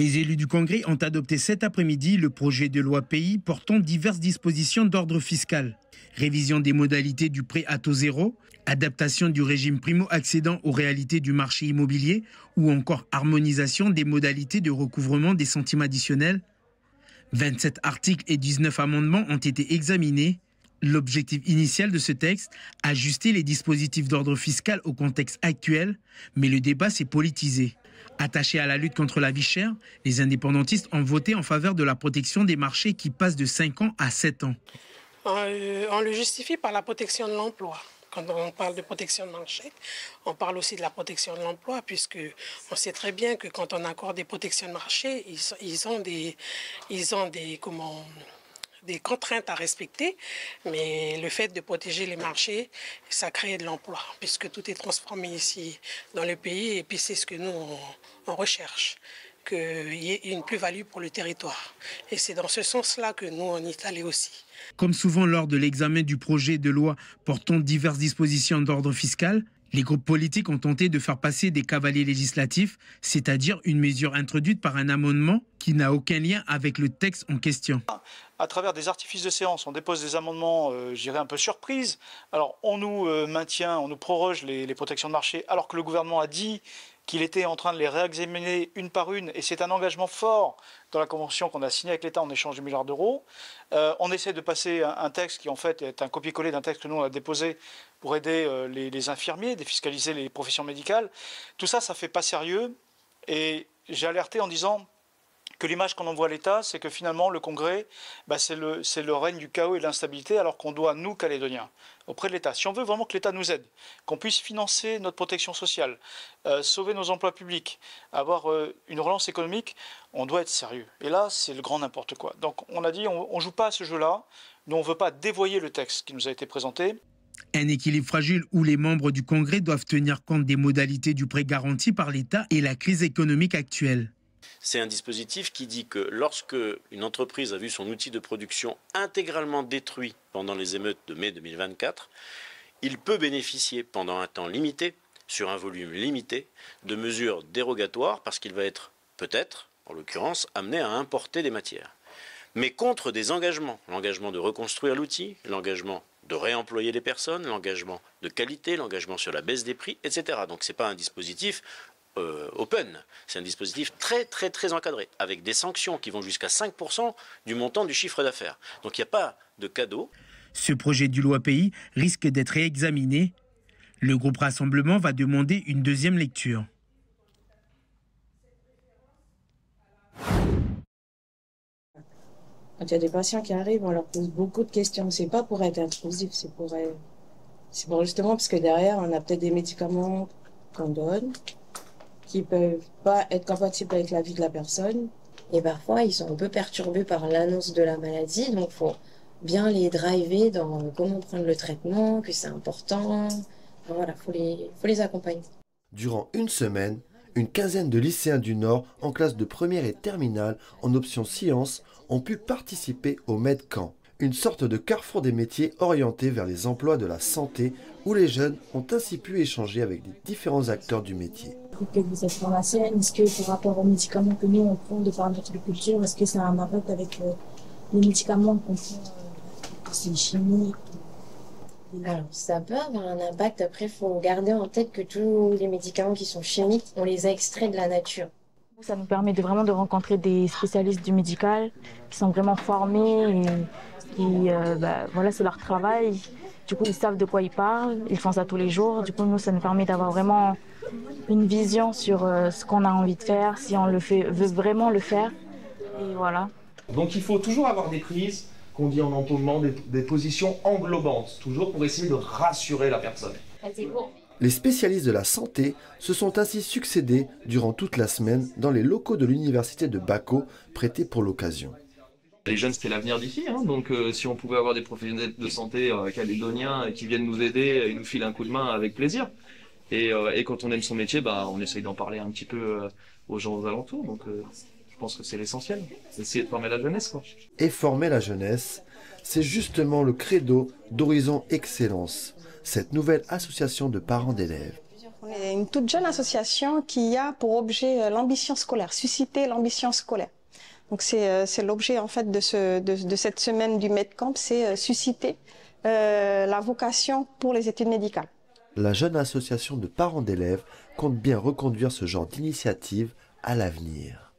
Les élus du Congrès ont adopté cet après-midi le projet de loi pays portant diverses dispositions d'ordre fiscal. Révision des modalités du prêt à taux zéro, adaptation du régime primo-accédant aux réalités du marché immobilier ou encore harmonisation des modalités de recouvrement des centimes additionnels. 27 articles et 19 amendements ont été examinés. L'objectif initial de ce texte, ajuster les dispositifs d'ordre fiscal au contexte actuel, mais le débat s'est politisé. Attachés à la lutte contre la vie chère, les indépendantistes ont voté en faveur de la protection des marchés qui passe de 5 ans à 7 ans. On le justifie par la protection de l'emploi. Quand on parle de protection de marché, on parle aussi de la protection de l'emploi, puisque on sait très bien que quand on accorde des protections de marché, ils ont des contraintes à respecter, mais le fait de protéger les marchés, ça crée de l'emploi, puisque tout est transformé ici dans le pays, et puis c'est ce que nous, on recherche, qu'il y ait une plus-value pour le territoire. Et c'est dans ce sens-là que nous, on est allés aussi. Comme souvent lors de l'examen du projet de loi portant diverses dispositions d'ordre fiscal, les groupes politiques ont tenté de faire passer des cavaliers législatifs, c'est-à-dire une mesure introduite par un amendement qui n'a aucun lien avec le texte en question. À travers des artifices de séance, on dépose des amendements, je dirais un peu surprise. Alors on nous maintient, on nous proroge les protections de marché, alors que le gouvernement a dit qu'il était en train de les réexaminer une par une, et c'est un engagement fort dans la convention qu'on a signée avec l'État en échange de milliards d'euros. On essaie de passer un texte qui en fait est un copier-coller d'un texte que nous on a déposé pour aider les infirmiers, défiscaliser les professions médicales. Tout ça, ça fait pas sérieux, et j'ai alerté en disant que l'image qu'on envoie à l'État, c'est que finalement le Congrès, c'est le règne du chaos et de l'instabilité, alors qu'on doit, nous, Calédoniens, auprès de l'État, si on veut vraiment que l'État nous aide, qu'on puisse financer notre protection sociale, sauver nos emplois publics, avoir une relance économique, on doit être sérieux. Et là, c'est le grand n'importe quoi. Donc on a dit, on ne joue pas à ce jeu-là, nous on ne veut pas dévoyer le texte qui nous a été présenté. Un équilibre fragile où les membres du Congrès doivent tenir compte des modalités du prêt garanti par l'État et la crise économique actuelle. C'est un dispositif qui dit que lorsque une entreprise a vu son outil de production intégralement détruit pendant les émeutes de mai 2024, il peut bénéficier pendant un temps limité, sur un volume limité, de mesures dérogatoires parce qu'il va être, peut-être, en l'occurrence, amené à importer des matières. Mais contre des engagements, l'engagement de reconstruire l'outil, l'engagement de réemployer les personnes, l'engagement de qualité, l'engagement sur la baisse des prix, etc. Donc ce n'est pas un dispositif open, c'est un dispositif très encadré, avec des sanctions qui vont jusqu'à 5% du montant du chiffre d'affaires. Donc il n'y a pas de cadeau. Ce projet de loi pays risque d'être réexaminé. Le groupe Rassemblement va demander une deuxième lecture. Quand il y a des patients qui arrivent, on leur pose beaucoup de questions. C'est pas pour être intrusif, c'est pour justement parce que derrière, on a peut-être des médicaments qu'on donne qui peuvent pas être compatibles avec la vie de la personne. Et parfois, ils sont un peu perturbés par l'annonce de la maladie, donc il faut bien les driver dans comment prendre le traitement, que c'est important. Enfin, voilà, faut les accompagner. Durant une semaine, une quinzaine de lycéens du Nord en classe de première et terminale en option sciences ont pu participer au MedCamp, une sorte de carrefour des métiers orienté vers les emplois de la santé où les jeunes ont ainsi pu échanger avec les différents acteurs du métier. Que vous êtes pharmacienne, est-ce que par rapport aux médicaments que nous on prend de par notre culture, est-ce que ça a un impact avec les médicaments qu'on prend, c'est chimique? Alors ça peut avoir un impact, après il faut garder en tête que tous les médicaments qui sont chimiques, on les a extraits de la nature. Ça nous permet vraiment de rencontrer des spécialistes du médical qui sont vraiment formés et qui, voilà, c'est leur travail. Du coup, ils savent de quoi ils parlent, ils font ça tous les jours. Du coup, nous, ça nous permet d'avoir vraiment une vision sur ce qu'on a envie de faire, si on veut vraiment le faire. Et voilà. Donc, il faut toujours avoir des prises, qu'on dit en entonnement, des positions englobantes, toujours pour essayer de rassurer la personne. Les spécialistes de la santé se sont ainsi succédés durant toute la semaine dans les locaux de l'université de Bako, prêtés pour l'occasion. Les jeunes, c'était l'avenir d'ici, hein, donc si on pouvait avoir des professionnels de santé calédoniens qui viennent nous aider, ils nous filent un coup de main avec plaisir. Et quand on aime son métier, on essaye d'en parler un petit peu aux gens aux alentours. Donc je pense que c'est l'essentiel, essayer de former la jeunesse, quoi. Et former la jeunesse, c'est justement le credo d'Horizon Excellence, cette nouvelle association de parents d'élèves. On est une toute jeune association qui a pour objet l'ambition scolaire, susciter l'ambition scolaire. Donc c'est l'objet en fait de cette semaine du MedCamp, c'est susciter la vocation pour les études médicales. La jeune association de parents d'élèves compte bien reconduire ce genre d'initiative à l'avenir.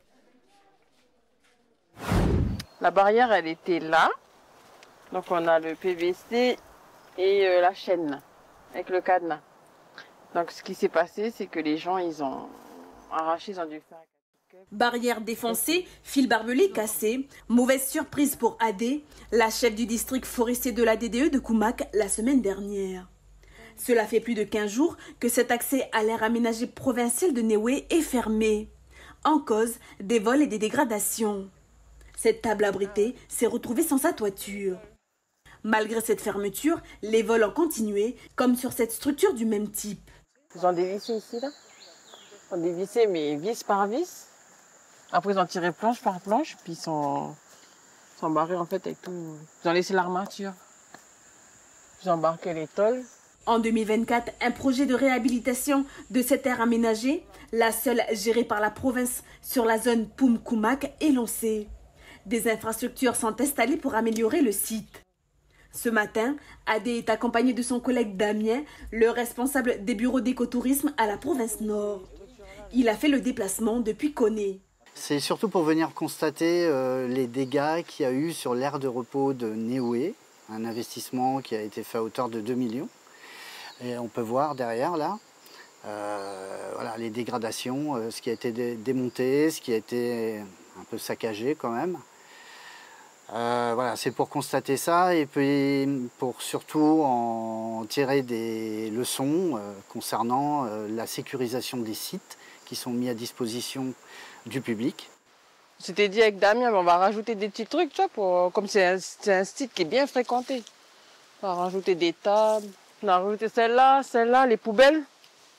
La barrière, elle était là. Donc on a le PVC et la chaîne avec le cadenas. Donc ce qui s'est passé, c'est que les gens, ils ont arraché, ils ont dû faire... Barrière défoncée, fil barbelé cassé, mauvaise surprise pour AD, la chef du district forestier de la DDE de Koumak la semaine dernière. Cela fait plus de 15 jours que cet accès à l'aire aménagée provinciale de Néoué est fermé. En cause, des vols et des dégradations. Cette table abritée s'est retrouvée sans sa toiture. Malgré cette fermeture, les vols ont continué, comme sur cette structure du même type. Ils ont dévissé ici, là. Ils ont dévissé, mais vis par vis. Après, ils ont tiré planche par planche, puis ils sont barrés, en fait, avec tout. Ils ont laissé l'armature. Ils ont embarqué les tôles. En 2024, un projet de réhabilitation de cette aire aménagée, la seule gérée par la province sur la zone Poum-Koumak, est lancé. Des infrastructures sont installées pour améliorer le site. Ce matin, Adé est accompagné de son collègue Damien, le responsable des bureaux d'écotourisme à la province Nord. Il a fait le déplacement depuis Koné. C'est surtout pour venir constater les dégâts qu'il y a eu sur l'aire de repos de Néoué, un investissement qui a été fait à hauteur de 2 millions. Et on peut voir derrière là, voilà, les dégradations, ce qui a été démonté, ce qui a été un peu saccagé quand même. Voilà, c'est pour constater ça et puis pour surtout en tirer des leçons concernant la sécurisation des sites qui sont mis à disposition du public. C'était dit avec Damien, on va rajouter des petits trucs, tu vois, comme c'est un site qui est bien fréquenté. On va rajouter des tables, on a rajouté celle-là, les poubelles.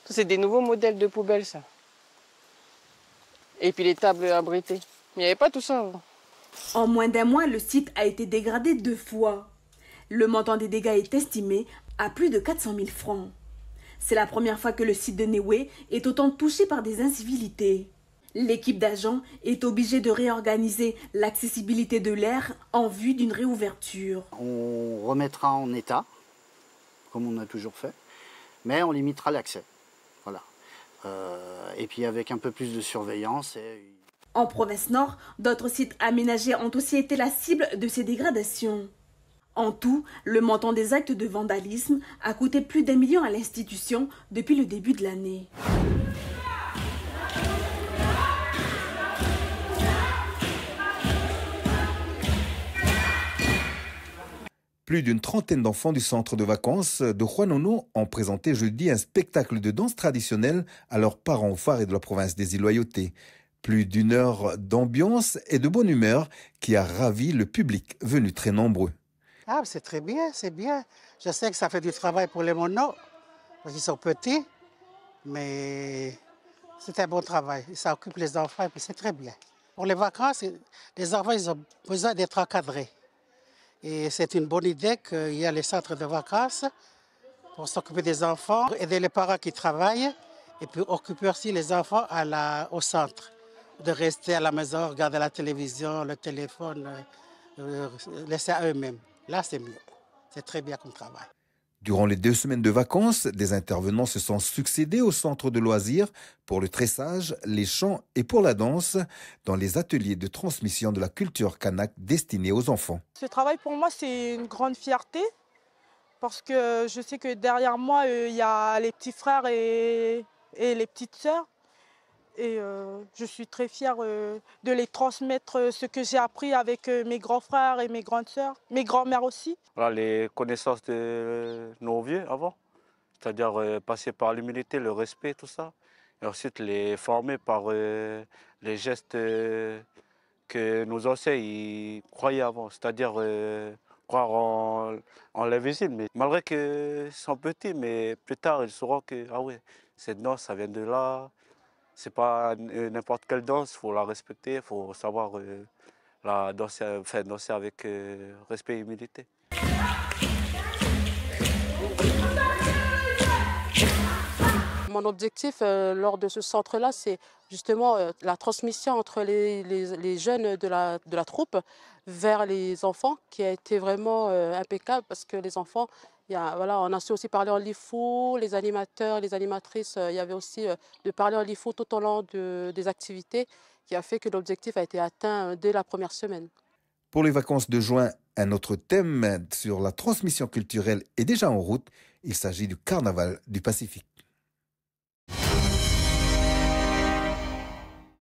Ça, c'est des nouveaux modèles de poubelles, ça. Et puis les tables abritées. Mais il n'y avait pas tout ça avant. En moins d'un mois, le site a été dégradé 2 fois. Le montant des dégâts est estimé à plus de 400 000 francs. C'est la première fois que le site de Néoué est autant touché par des incivilités. L'équipe d'agents est obligée de réorganiser l'accessibilité de l'aire en vue d'une réouverture. On remettra en état, comme on a toujours fait, mais on limitera l'accès. Voilà. Et puis avec un peu plus de surveillance. En province Nord, d'autres sites aménagés ont aussi été la cible de ces dégradations. En tout, le montant des actes de vandalisme a coûté plus d'1 million à l'institution depuis le début de l'année. Plus d'une trentaine d'enfants du centre de vacances de Juanono ont présenté jeudi un spectacle de danse traditionnelle à leurs parents phares et de la province des Îles-Loyauté. Plus d'1 heure d'ambiance et de bonne humeur qui a ravi le public venu très nombreux. Ah, c'est très bien, c'est bien. Je sais que ça fait du travail pour les monos, parce qu'ils sont petits, mais c'est un bon travail. Ça occupe les enfants et puis c'est très bien. Pour les vacances, les enfants ils ont besoin d'être encadrés. Et c'est une bonne idée qu'il y a les centres de vacances pour s'occuper des enfants, aider les parents qui travaillent et puis occuper aussi les enfants au centre. De rester à la maison, regarder la télévision, le téléphone, laisser à eux-mêmes. Là, c'est mieux. C'est très bien comme travail. Durant les 2 semaines de vacances, des intervenants se sont succédés au centre de loisirs pour le tressage, les chants et pour la danse dans les ateliers de transmission de la culture kanak destinés aux enfants. Ce travail pour moi c'est une grande fierté parce que je sais que derrière moi il y a les petits frères et les petites sœurs et je suis très fière de les transmettre ce que j'ai appris avec mes grands frères et mes grandes sœurs, mes grands-mères aussi. Voilà, les connaissances de nos vieux avant, c'est-à-dire passer par l'humilité, le respect, tout ça. Et ensuite les former par les gestes que nos anciens ils croyaient avant, c'est-à-dire croire en l'invisible. Mais malgré qu'ils sont petits, mais plus tard ils sauront que ah ouais, cette danse ça vient de là. C'est pas n'importe quelle danse, il faut la respecter, il faut savoir la danser, danser avec respect et humilité. Mon objectif lors de ce centre-là, c'est justement la transmission entre les jeunes de la troupe vers les enfants, qui a été vraiment impeccable, parce que les enfants, voilà, on a su aussi parler en lifou, les animateurs, les animatrices, il y avait aussi de parler en lifou tout au long des activités, qui a fait que l'objectif a été atteint dès la première semaine. Pour les vacances de juin, un autre thème sur la transmission culturelle est déjà en route. Il s'agit du Carnaval du Pacifique.